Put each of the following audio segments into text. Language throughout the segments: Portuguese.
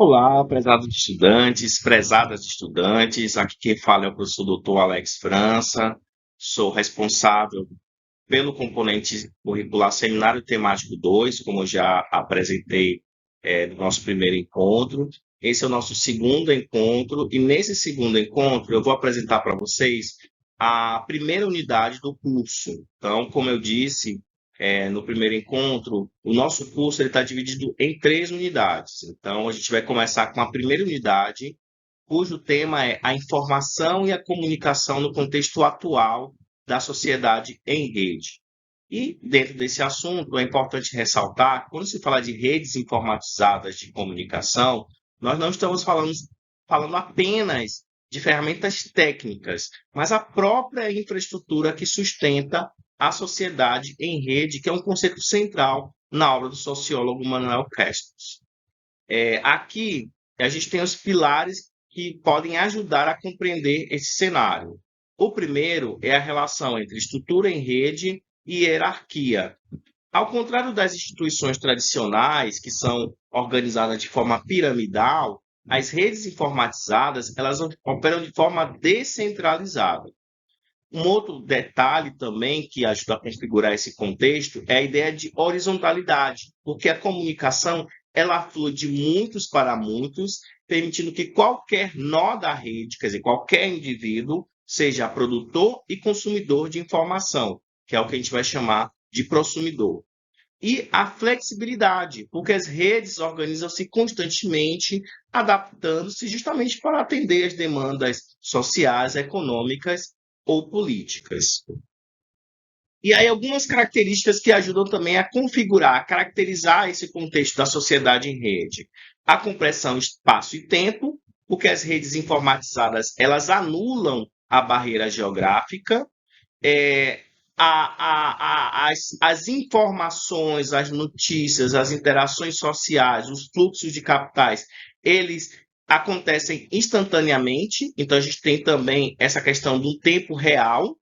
Olá, prezados estudantes, prezadas estudantes. Aqui quem fala é o professor Dr. Alex França. Sou responsável pelo componente curricular Seminário Temático 2, como eu já apresentei no nosso primeiro encontro. Esse é o nosso segundo encontro, e nesse segundo encontro eu vou apresentar para vocês a primeira unidade do curso. Então, como eu disse, no primeiro encontro, o nosso curso está dividido em três unidades. Então, a gente vai começar com a primeira unidade, cujo tema é a informação e a comunicação no contexto atual da sociedade em rede. E, dentro desse assunto, é importante ressaltar que, quando se fala de redes informatizadas de comunicação, nós não estamos falando apenas de ferramentas técnicas, mas a própria infraestrutura que sustenta a sociedade em rede, que é um conceito central na obra do sociólogo Manuel Castells. Aqui, a gente tem os pilares que podem ajudar a compreender esse cenário. O primeiro é a relação entre estrutura em rede e hierarquia. Ao contrário das instituições tradicionais, que são organizadas de forma piramidal, as redes informatizadas elas operam de forma descentralizada. Um outro detalhe também que ajuda a configurar esse contexto é a ideia de horizontalidade, porque a comunicação ela flui de muitos para muitos, permitindo que qualquer nó da rede, quer dizer, qualquer indivíduo, seja produtor e consumidor de informação, que é o que a gente vai chamar de prosumidor. E a flexibilidade, porque as redes organizam-se constantemente, adaptando-se justamente para atender as demandas sociais, econômicas ou políticas. E aí algumas características que ajudam também a configurar, a caracterizar esse contexto da sociedade em rede. A compressão espaço e tempo, porque as redes informatizadas elas anulam a barreira geográfica, é, as informações, as notícias, as interações sociais, os fluxos de capitais, eles acontecem instantaneamente, então a gente tem também essa questão do tempo real,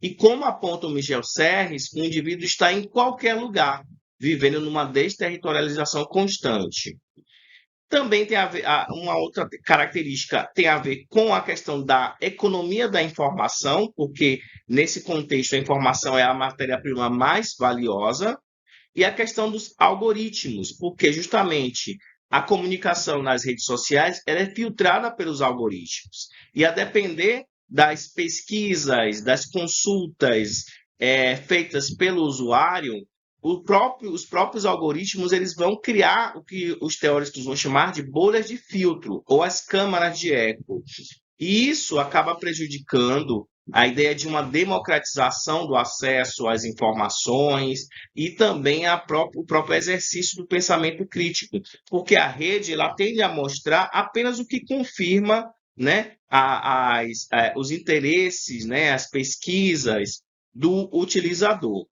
e como aponta o Michel Serres, o indivíduo está em qualquer lugar, vivendo numa desterritorialização constante. Também tem a ver, uma outra característica tem a ver com a questão da economia da informação, porque nesse contexto a informação é a matéria-prima mais valiosa, e a questão dos algoritmos, porque justamente a comunicação nas redes sociais ela é filtrada pelos algoritmos. E a depender das pesquisas, das consultas feitas pelo usuário, os próprios algoritmos eles vão criar o que os teóricos vão chamar de bolhas de filtro, ou as câmaras de eco. E isso acaba prejudicando a ideia de uma democratização do acesso às informações e também o próprio exercício do pensamento crítico, porque a rede ela tende a mostrar apenas o que confirma, né, os interesses, né, as pesquisas do utilizador.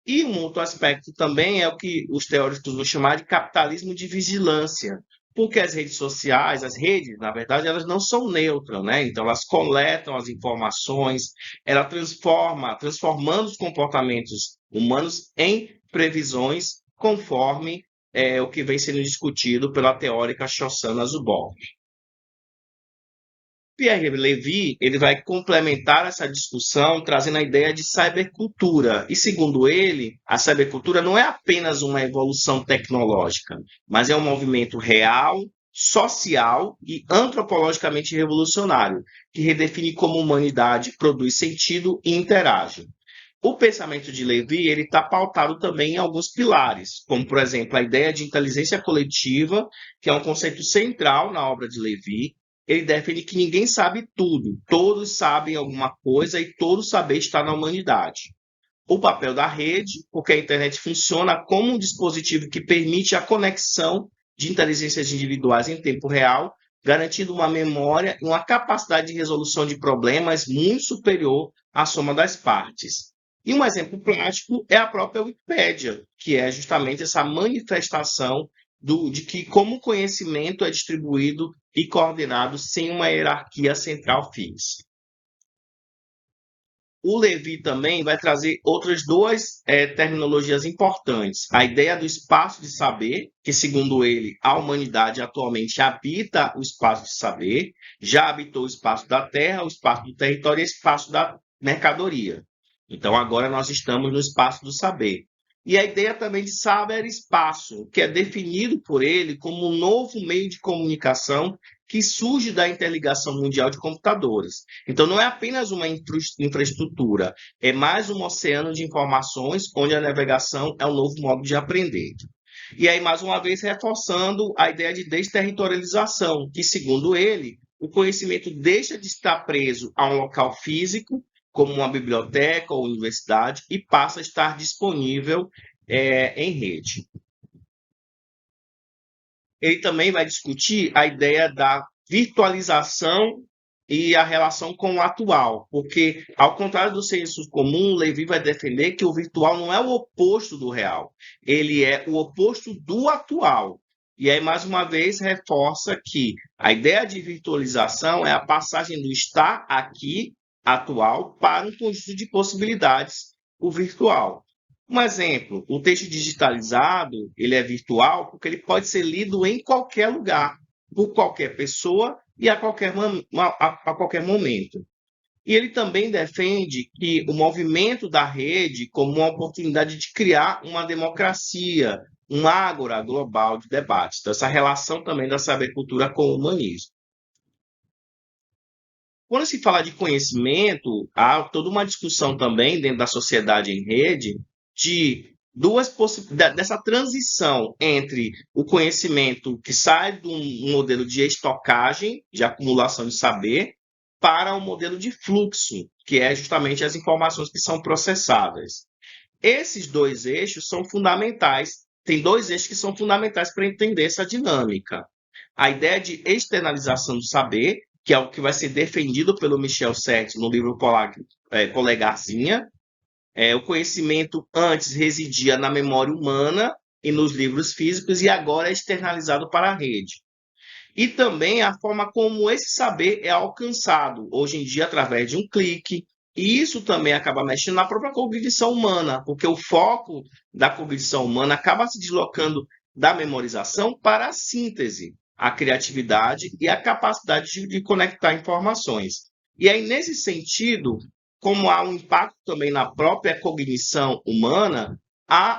E um outro aspecto também é o que os teóricos vão chamar de capitalismo de vigilância, porque as redes sociais, as redes, na verdade, elas não são neutras, né? Então, elas coletam as informações, ela transformando os comportamentos humanos em previsões, conforme o que vem sendo discutido pela teórica Shoshana Zuboff. Pierre Levy ele vai complementar essa discussão trazendo a ideia de cybercultura. E, segundo ele, a cybercultura não é apenas uma evolução tecnológica, mas é um movimento real, social e antropologicamente revolucionário, que redefine como a humanidade produz sentido e interage. O pensamento de Levy ele está pautado também em alguns pilares, como, por exemplo, a ideia de inteligência coletiva, que é um conceito central na obra de Levy. Ele defende que ninguém sabe tudo, todos sabem alguma coisa e todo saber está na humanidade. O papel da rede, porque a internet funciona como um dispositivo que permite a conexão de inteligências individuais em tempo real, garantindo uma memória e uma capacidade de resolução de problemas muito superior à soma das partes. E um exemplo prático é a própria Wikipédia, que é justamente essa manifestação de que como o conhecimento é distribuído e coordenado sem uma hierarquia central fixa. o Levi também vai trazer outras duas terminologias importantes. A ideia do espaço de saber, que, segundo ele, a humanidade atualmente habita o espaço de saber, já habitou o espaço da terra, o espaço do território e o espaço da mercadoria. Então, agora nós estamos no espaço do saber. E a ideia também de saber-espaço, que é definido por ele como um novo meio de comunicação que surge da interligação mundial de computadores. Então, não é apenas uma infraestrutura, é mais um oceano de informações onde a navegação é um novo modo de aprender. E aí, mais uma vez, reforçando a ideia de desterritorialização, que, segundo ele, o conhecimento deixa de estar preso a um local físico, como uma biblioteca ou universidade, e passa a estar disponível em rede. Ele também vai discutir a ideia da virtualização e a relação com o atual, porque, ao contrário do senso comum, Levi vai defender que o virtual não é o oposto do real, ele é o oposto do atual. E aí, mais uma vez, reforça que a ideia de virtualização é a passagem do estar aqui, atual, para um conjunto de possibilidades, o virtual. Um exemplo, o texto digitalizado, ele é virtual porque ele pode ser lido em qualquer lugar, por qualquer pessoa e a qualquer momento. E ele também defende que o movimento da rede como uma oportunidade de criar uma democracia, um ágora global de debates. Então, essa relação também da sabercultura com o humanismo. Quando se fala de conhecimento, há toda uma discussão também dentro da sociedade em rede de dessa transição entre o conhecimento que sai de um modelo de estocagem, de acumulação de saber, para um modelo de fluxo, que é justamente as informações que são processadas. Esses dois eixos são fundamentais, tem dois eixos que são fundamentais para entender essa dinâmica. A ideia de externalização do saber, que é o que vai ser defendido pelo Michel Serres no livro Polegarzinha. O conhecimento antes residia na memória humana e nos livros físicos e agora é externalizado para a rede. E também a forma como esse saber é alcançado, hoje em dia, através de um clique. E isso também acaba mexendo na própria cognição humana, porque o foco da cognição humana acaba se deslocando da memorização para a síntese, a criatividade e a capacidade de conectar informações. E aí, nesse sentido, como há um impacto também na própria cognição humana,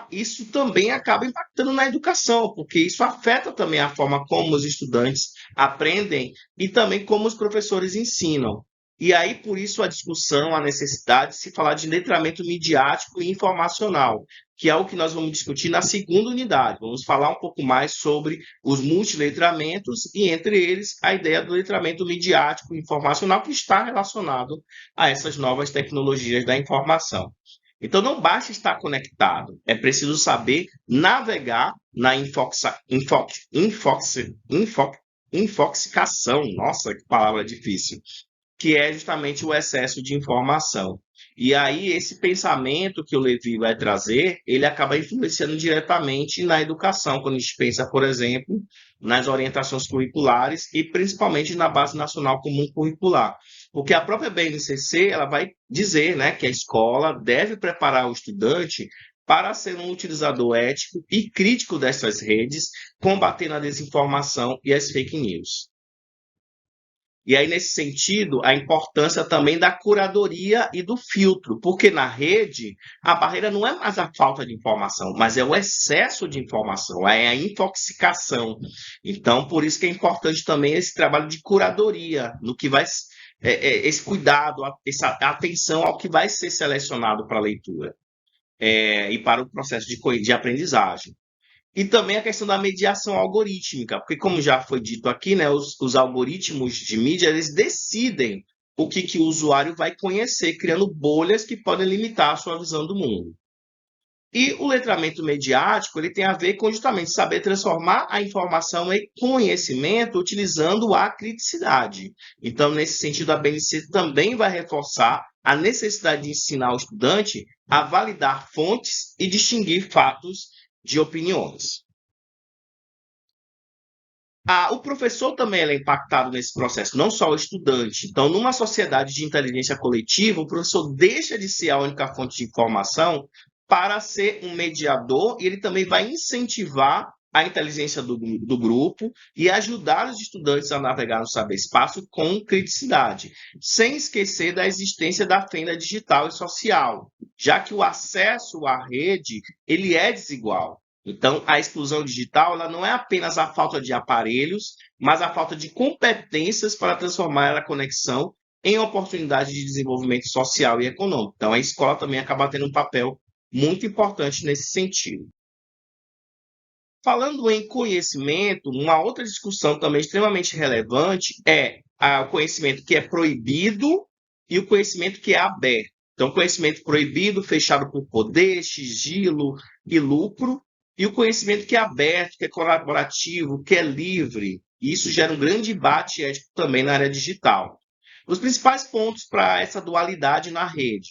isso também acaba impactando na educação, porque isso afeta também a forma como os estudantes aprendem e também como os professores ensinam. E aí, por isso, a discussão, a necessidade de se falar de letramento midiático e informacional, que é o que nós vamos discutir na segunda unidade. Vamos falar um pouco mais sobre os multiletramentos e, entre eles, a ideia do letramento midiático e informacional, que está relacionado a essas novas tecnologias da informação. Então, não basta estar conectado, é preciso saber navegar na infoxicação, nossa, que palavra difícil, que é justamente o excesso de informação. E aí, esse pensamento que o Levi vai trazer, ele acaba influenciando diretamente na educação, quando a gente pensa, por exemplo, nas orientações curriculares e principalmente na Base Nacional Comum Curricular. Porque a própria BNCC ela vai dizer, né, que a escola deve preparar o estudante para ser um utilizador ético e crítico dessas redes, combatendo a desinformação e as fake news. E aí, nesse sentido, a importância também da curadoria e do filtro, porque na rede a barreira não é mais a falta de informação, mas é o excesso de informação, é a intoxicação. Então, por isso que é importante também esse trabalho de curadoria, no que vai esse cuidado, essa atenção ao que vai ser selecionado para a leitura e para o processo de aprendizagem. E também a questão da mediação algorítmica, porque como já foi dito aqui, né, os algoritmos de mídia, eles decidem o que o usuário vai conhecer, criando bolhas que podem limitar a sua visão do mundo. E o letramento mediático, ele tem a ver com justamente saber transformar a informação em conhecimento utilizando a criticidade. Então, nesse sentido, a BNCC também vai reforçar a necessidade de ensinar o estudante a validar fontes e distinguir fatos de opiniões. O professor também é impactado nesse processo, não só o estudante. Então, numa sociedade de inteligência coletiva, o professor deixa de ser a única fonte de informação para ser um mediador, e ele também vai incentivar a inteligência do grupo e ajudar os estudantes a navegar no saber-espaço com criticidade, sem esquecer da existência da fenda digital e social, já que o acesso à rede ele é desigual. Então, a exclusão digital ela não é apenas a falta de aparelhos, mas a falta de competências para transformar a conexão em oportunidade de desenvolvimento social e econômico. Então, a escola também acaba tendo um papel muito importante nesse sentido. Falando em conhecimento, uma outra discussão também extremamente relevante é o conhecimento que é proibido e o conhecimento que é aberto. Então, conhecimento proibido, fechado por poder, sigilo e lucro, e o conhecimento que é aberto, que é colaborativo, que é livre. E isso gera um grande debate ético também na área digital. Os principais pontos para essa dualidade na rede: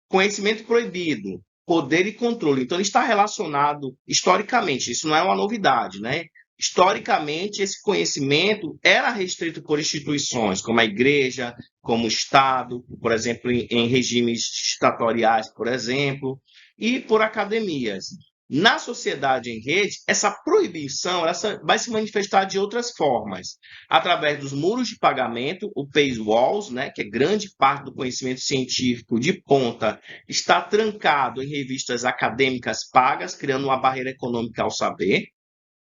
conhecimento proibido, poder e controle. Então, ele está relacionado historicamente, isso não é uma novidade, né? Historicamente, esse conhecimento era restrito por instituições, como a igreja, como o Estado, por exemplo, em regimes ditatoriais, por exemplo, e por academias. Na sociedade em rede, essa proibição vai se manifestar de outras formas, através dos muros de pagamento, o paywalls, né, que é grande parte do conhecimento científico de ponta, está trancado em revistas acadêmicas pagas, criando uma barreira econômica ao saber,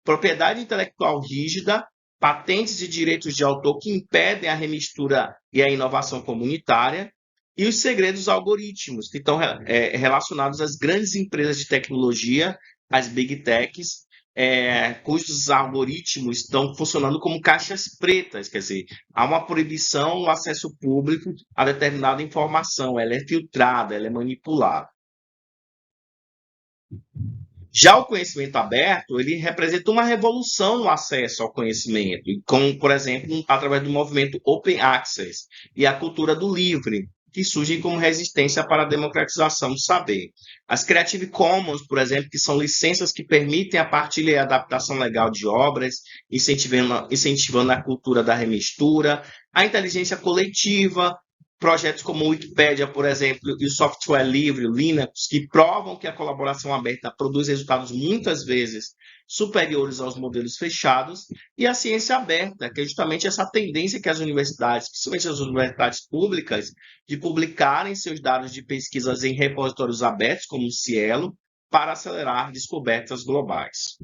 propriedade intelectual rígida, patentes e direitos de autor que impedem a remistura e a inovação comunitária, e os segredos algoritmos, que estão relacionados às grandes empresas de tecnologia, as big techs, cujos algoritmos estão funcionando como caixas pretas, quer dizer, há uma proibição no acesso público a determinada informação, ela é filtrada, ela é manipulada. Já o conhecimento aberto, ele representa uma revolução no acesso ao conhecimento, como, por exemplo, através do movimento Open Access e a cultura do livre, que surgem como resistência para a democratização do saber. As Creative Commons, por exemplo, que são licenças que permitem a partilha e a adaptação legal de obras, incentivando a cultura da remistura, a inteligência coletiva, projetos como o Wikipédia, por exemplo, e o software livre, o Linux, que provam que a colaboração aberta produz resultados muitas vezes superiores aos modelos fechados, e a ciência aberta, que é justamente essa tendência que as universidades, principalmente as universidades públicas, de publicarem seus dados de pesquisas em repositórios abertos, como o Cielo, para acelerar descobertas globais.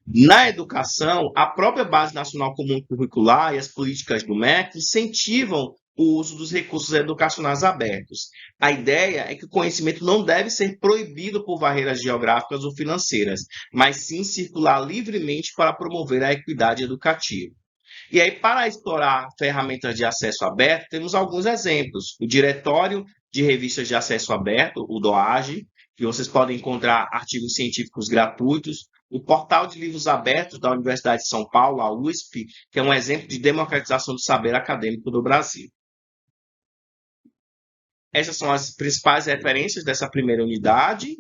Na educação, a própria Base Nacional Comum Curricular e as políticas do MEC incentivam o uso dos recursos educacionais abertos. A ideia é que o conhecimento não deve ser proibido por barreiras geográficas ou financeiras, mas sim circular livremente para promover a equidade educativa. E aí, para explorar ferramentas de acesso aberto, temos alguns exemplos. O Diretório de Revistas de Acesso Aberto, o DOAGE, que vocês podem encontrar artigos científicos gratuitos, o Portal de Livros Abertos da Universidade de São Paulo, a USP, que é um exemplo de democratização do saber acadêmico do Brasil. Essas são as principais referências dessa primeira unidade.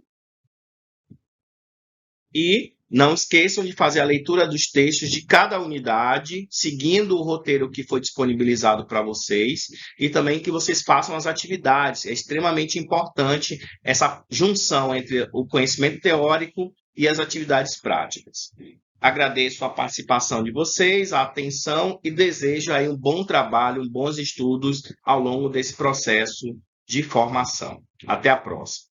E não esqueçam de fazer a leitura dos textos de cada unidade, seguindo o roteiro que foi disponibilizado para vocês, e também que vocês façam as atividades. É extremamente importante essa junção entre o conhecimento teórico e as atividades práticas. Agradeço a participação de vocês, a atenção, e desejo aí um bom trabalho, bons estudos ao longo desse processo de formação. Até a próxima.